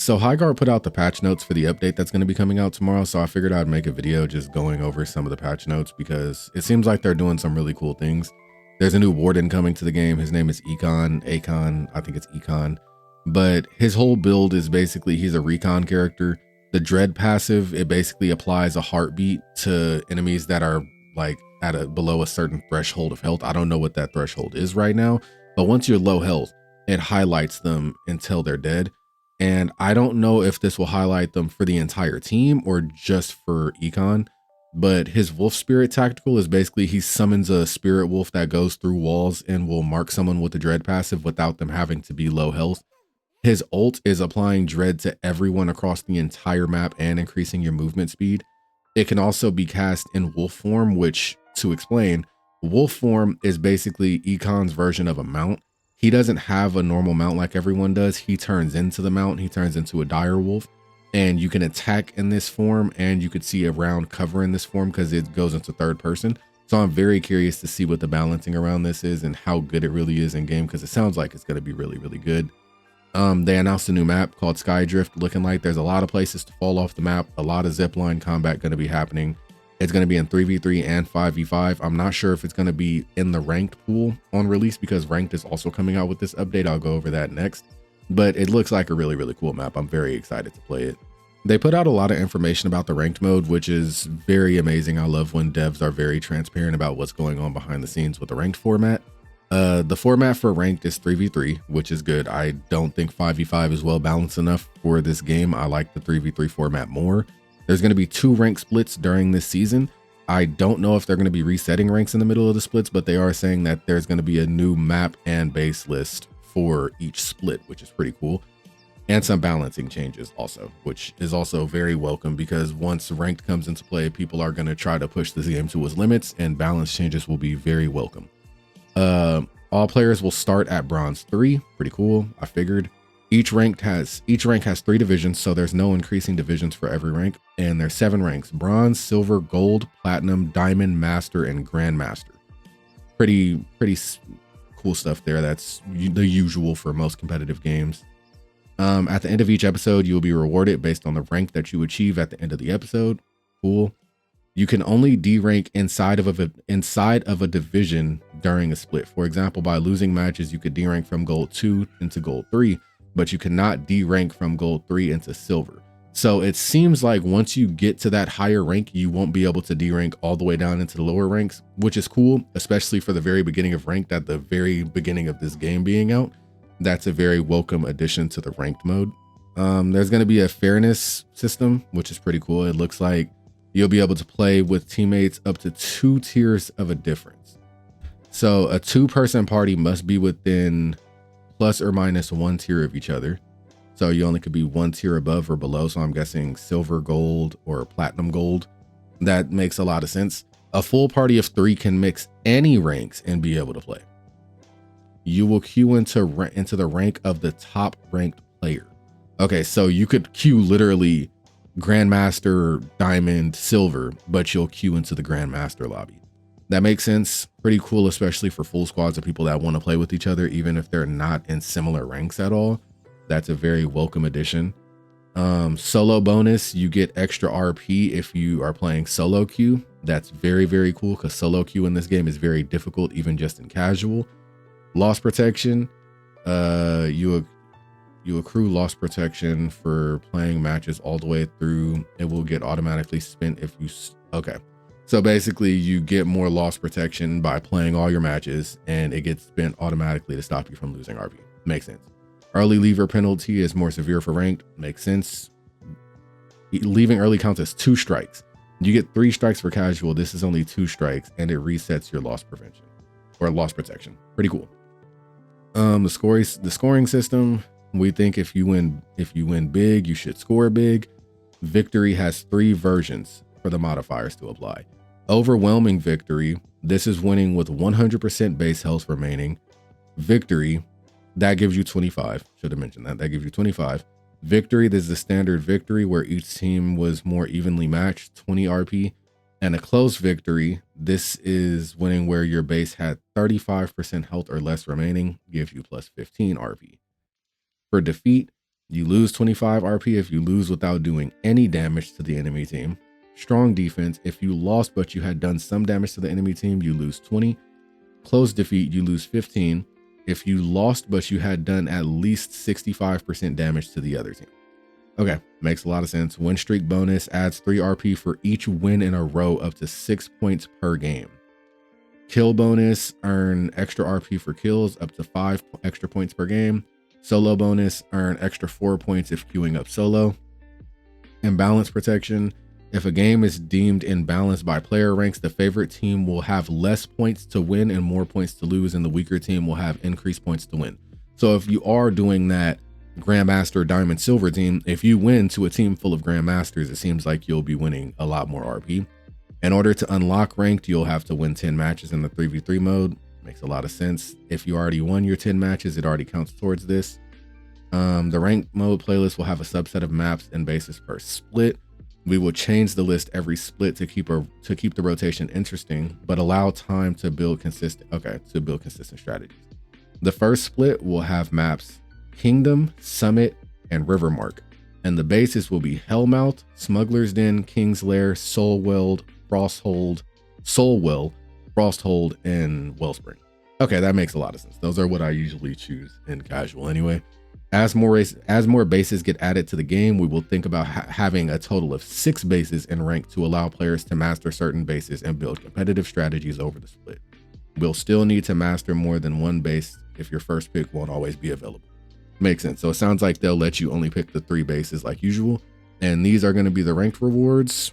So Highguard put out the patch notes for the update that's going to be coming out tomorrow. So I figured I'd make a video just going over some of the patch notes because it seems like they're doing some really cool things. There's a new warden coming to the game. His name is Akon. I think it's Econ. But his whole build is basically he's a recon character. The dread passive, it basically applies a heartbeat to enemies that are like at below a certain threshold of health. I don't know what that threshold is right now, but once you're low health, it highlights them until they're dead. And I don't know if this will highlight them for the entire team or just for Econ, but his wolf spirit tactical is basically he summons a spirit wolf that goes through walls and will mark someone with the dread passive without them having to be low health. His ult is applying dread to everyone across the entire map and increasing your movement speed. It can also be cast in wolf form, which, to explain, wolf form is basically Econ's version of a mount. He doesn't have a normal mount like everyone does. He turns into the mount. He turns into a dire wolf, and you can attack in this form, and you could see a round cover in this form because it goes into third person. So I'm very curious to see what the balancing around this is and how good it really is in game, because it sounds like it's going to be really, really good. They announced a new map called Skydrift, looking like there's a lot of places to fall off the map, a lot of zipline combat going to be happening. It's going to be in 3v3 and 5v5. I'm not sure if it's going to be in the ranked pool on release because ranked is also coming out with this update. I'll go over that next, but it looks like a really, really cool map. I'm very excited to play it. They put out a lot of information about the ranked mode, which is very amazing. I love when devs are very transparent about what's going on behind the scenes with the ranked format. The format for ranked is 3v3, which is good. I don't think 5v5 is well balanced enough for this game. I like the 3v3 format more. There's going to be 2 rank splits during this season. I don't know if they're going to be resetting ranks in the middle of the splits, but they are saying that there's going to be a new map and base list for each split, which is pretty cool. And some balancing changes also, which is also very welcome because once ranked comes into play, people are going to try to push this game to its limits, and balance changes will be very welcome. All players will start at bronze 3. Pretty cool. I figured. Each rank has 3 divisions, so there's no increasing divisions for every rank, and there's 7 ranks: bronze, silver, gold, platinum, diamond, master, and grandmaster. Pretty cool stuff there. That's the usual for most competitive games. At the end of each episode, you will be rewarded based on the rank that you achieve at the end of the episode. Cool. You can only D-rank inside of a division during a split. For example, by losing matches, you could D-rank from gold 2 into gold 3, but you cannot D-rank from gold 3 into silver. So it seems like once you get to that higher rank, you won't be able to D-rank all the way down into the lower ranks, which is cool, especially for the very beginning of ranked, at the very beginning of this game being out. That's a very welcome addition to the ranked mode. There's going to be a fairness system, which is pretty cool. It looks like you'll be able to play with teammates up to 2 tiers of a difference. So a 2-person party must be within plus or minus 1 tier of each other. So you only could be 1 tier above or below. So I'm guessing silver, gold, or platinum gold. That makes a lot of sense. A full party of 3 can mix any ranks and be able to play. You will queue into the rank of the top ranked player. Okay, so you could queue literally Grandmaster, Diamond, Silver, but you'll queue into the Grandmaster lobby. That makes sense. Pretty cool, especially for full squads of people that want to play with each other, even if they're not in similar ranks at all. That's a very welcome addition. Solo bonus, you get extra RP if you are playing solo queue. That's very, very cool because solo queue in this game is very difficult, even just in casual. Loss protection, you accrue loss protection for playing matches all the way through. It will get automatically spent if you, okay. So basically you get more loss protection by playing all your matches, and it gets spent automatically to stop you from losing RP. Makes sense. Early leaver penalty is more severe for ranked. Makes sense. Leaving early counts as 2 strikes. You get 3 strikes for casual. This is only 2 strikes, and it resets your loss prevention or loss protection. Pretty cool. The scoring system. We think if you win big, you should score big. Victory has 3 versions for the modifiers to apply. Overwhelming victory. This is winning with 100% base health remaining. Victory, that gives you 25. Should have mentioned that. That gives you 25. Victory, this is the standard victory where each team was more evenly matched, 20 RP. And a close victory, this is winning where your base had 35% health or less remaining, gives you plus 15 RP. For defeat, You lose 25 RP if you lose without doing any damage to the enemy team. Strong defense, if you lost but you had done some damage to the enemy team, you lose 20. Close defeat, you lose 15. If you lost but you had done at least 65% damage to the other team. Okay, makes a lot of sense. Win streak bonus adds 3 RP for each win in a row up to 6 points per game. Kill bonus, earn extra RP for kills up to 5 extra points per game. Solo bonus, earn extra 4 points if queuing up solo. Imbalance protection, if a game is deemed imbalanced by player ranks, the favorite team will have less points to win and more points to lose, and the weaker team will have increased points to win. So if you are doing that Grandmaster, Diamond, Silver team, if you win to a team full of Grandmasters, it seems like you'll be winning a lot more RP. In order to unlock ranked, you'll have to win 10 matches in the 3v3 mode. Makes a lot of sense. If you already won your 10 matches, it already counts towards this. The ranked mode playlist will have a subset of maps and bases per split. We will change the list every split to keep the rotation interesting, but allow time to build consistent strategies. The first split will have maps Kingdom, Summit, and Rivermark, and the bases will be Hellmouth, Smuggler's Den, King's Lair, Soulwell, Frosthold, and Wellspring. Okay, that makes a lot of sense. Those are what I usually choose in casual anyway. As more bases get added to the game, we will think about having a total of 6 bases in rank to allow players to master certain bases and build competitive strategies over the split. We'll still need to master more than 1 base if your first pick won't always be available. Makes sense. So it sounds like they'll let you only pick the 3 bases like usual, and these are going to be the ranked rewards.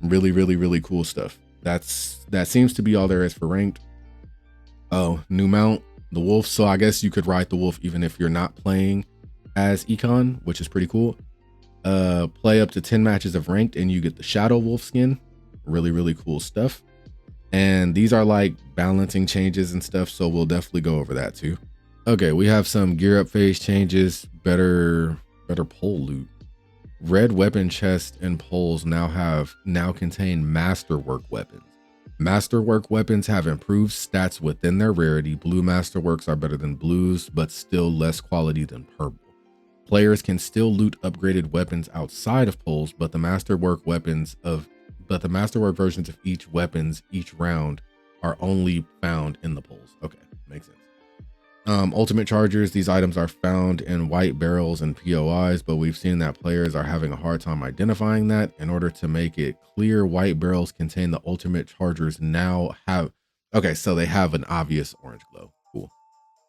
Really, really, really cool stuff. That seems to be all there is for ranked. Oh, new mount, the wolf. So I guess you could ride the wolf even if you're not playing as Econ, which is pretty cool. Play up to 10 matches of ranked and you get the shadow wolf skin. Really, really cool stuff. And these are like balancing changes and stuff, so we'll definitely go over that too. Okay, we have some gear up phase changes, better pole loot. Red weapon chest and poles now contain masterwork weapons. Masterwork weapons have improved stats within their rarity. Blue masterworks are better than blues, but still less quality than purple. Players can still loot upgraded weapons outside of poles, but the masterwork versions of each weapons each round are only found in the poles. Okay, makes sense. Ultimate chargers, these items are found in white barrels and POIs, but we've seen that players are having a hard time identifying that. In order to make it clear, white barrels contain the ultimate chargers now have, okay, so they have an obvious orange glow. Cool.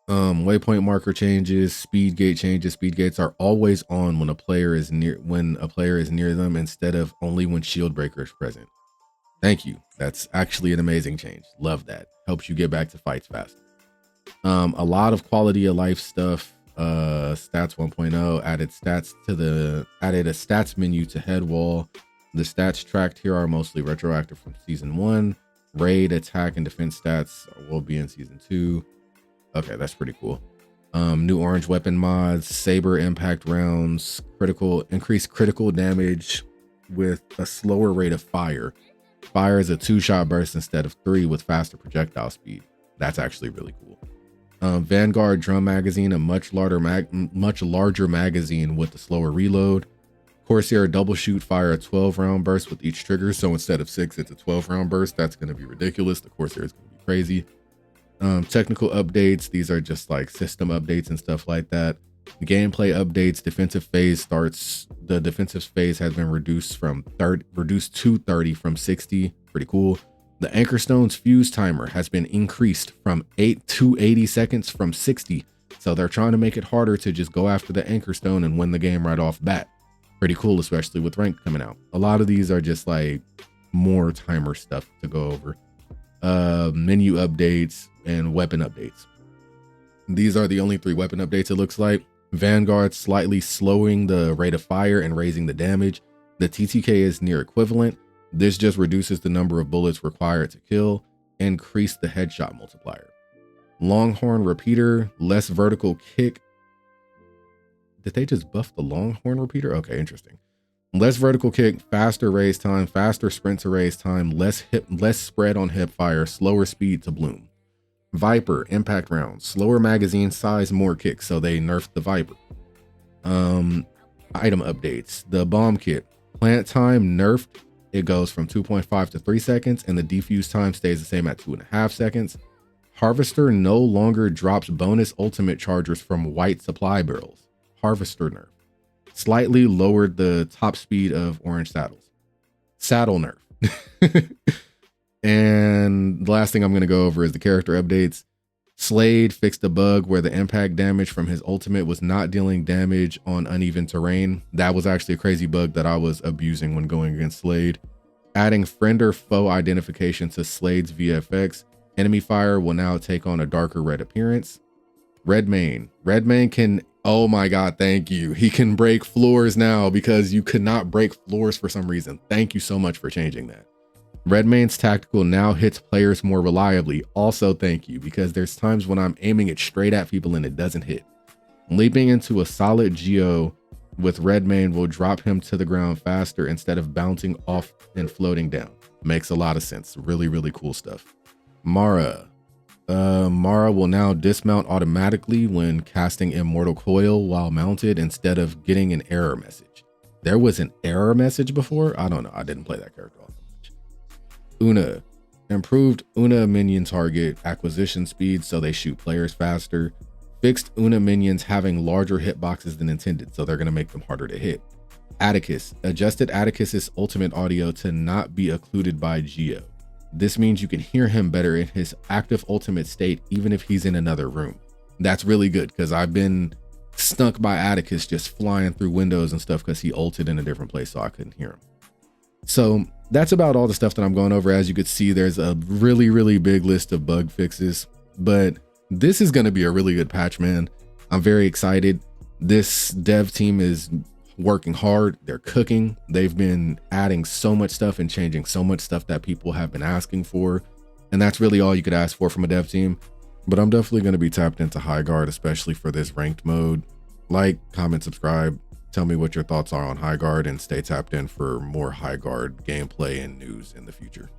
Waypoint marker changes, speed gate changes. Speed gates are always on when a player is near them instead of only when shield breaker is present. Thank you. That's actually an amazing change. Love that. Helps you get back to fights faster. A lot of quality of life stuff. Stats 1.0 added a stats menu to head wall. The stats tracked here are mostly retroactive from season 1. Raid, attack, and defense stats will be in season 2. Okay, that's pretty cool. New orange weapon mods, saber impact rounds, increased critical damage with a slower rate of fire. Fire is a 2-shot burst instead of 3 with faster projectile speed. That's actually really cool. Vanguard drum magazine, a much larger magazine with a slower reload. Corsair double shoot fire a 12-round burst with each trigger. So instead of 6, it's a 12-round burst. That's going to be ridiculous. The Corsair is going to be crazy. Technical updates. These are just like system updates and stuff like that. Gameplay updates. Defensive phase starts. The defensive phase has been reduced to 30 from 60. Pretty cool. The Anchor Stone's fuse timer has been increased from 8 to 80 seconds from 60. So they're trying to make it harder to just go after the Anchor Stone and win the game right off bat. Pretty cool, especially with ranked coming out. A lot of these are just like more timer stuff to go over. Menu updates and weapon updates. These are the only 3 weapon updates it looks like. Vanguard slightly slowing the rate of fire and raising the damage. The TTK is near equivalent. This just reduces the number of bullets required to kill, increase the headshot multiplier. Longhorn repeater, less vertical kick. Did they just buff the Longhorn repeater? Okay, interesting. Less vertical kick, faster raise time, faster sprint to raise time, less spread on hip fire, slower speed to bloom. Viper impact rounds, slower magazine size, more kicks, so they nerfed the Viper. Item updates. The bomb kit. Plant time nerfed. It goes from 2.5 to 3 seconds, and the defuse time stays the same at 2.5 seconds. Harvester no longer drops bonus ultimate chargers from white supply barrels. Harvester nerf. Slightly lowered the top speed of orange saddles. Saddle nerf. And the last thing I'm going to go over is the character updates. Slade fixed a bug where the impact damage from his ultimate was not dealing damage on uneven terrain. That was actually a crazy bug that I was abusing when going against Slade. Adding friend or foe identification to Slade's VFX. Enemy fire will now take on a darker red appearance. Redmayne. Redmayne can, oh my God, thank you. He can break floors now because you could not break floors for some reason. Thank you so much for changing that. Redmayne's tactical now hits players more reliably. Also, thank you, because there's times when I'm aiming it straight at people and it doesn't hit. Leaping into a solid geo with Redmayne will drop him to the ground faster instead of bouncing off and floating down. Makes a lot of sense. Really, really cool stuff. Mara. Mara will now dismount automatically when casting Immortal Coil while mounted instead of getting an error message. There was an error message before? I don't know. I didn't play that character all that much. Una. Improved Una minion target acquisition speed so they shoot players faster. Fixed Una minions having larger hitboxes than intended, so they're going to make them harder to hit. Atticus. Adjusted Atticus's ultimate audio to not be occluded by Geo. This means you can hear him better in his active ultimate state, even if he's in another room. That's really good because I've been stunk by Atticus just flying through windows and stuff because he ulted in a different place, so I couldn't hear him. So that's about all the stuff that I'm going over. As you could see, there's a really, really big list of bug fixes, but this is going to be a really good patch, man. I'm very excited. This dev team is working hard. They're cooking. They've been adding so much stuff and changing so much stuff that people have been asking for. And that's really all you could ask for from a dev team. But I'm definitely going to be tapped into Highguard, especially for this ranked mode. Like, comment, subscribe. Tell me what your thoughts are on Highguard and stay tapped in for more Highguard gameplay and news in the future.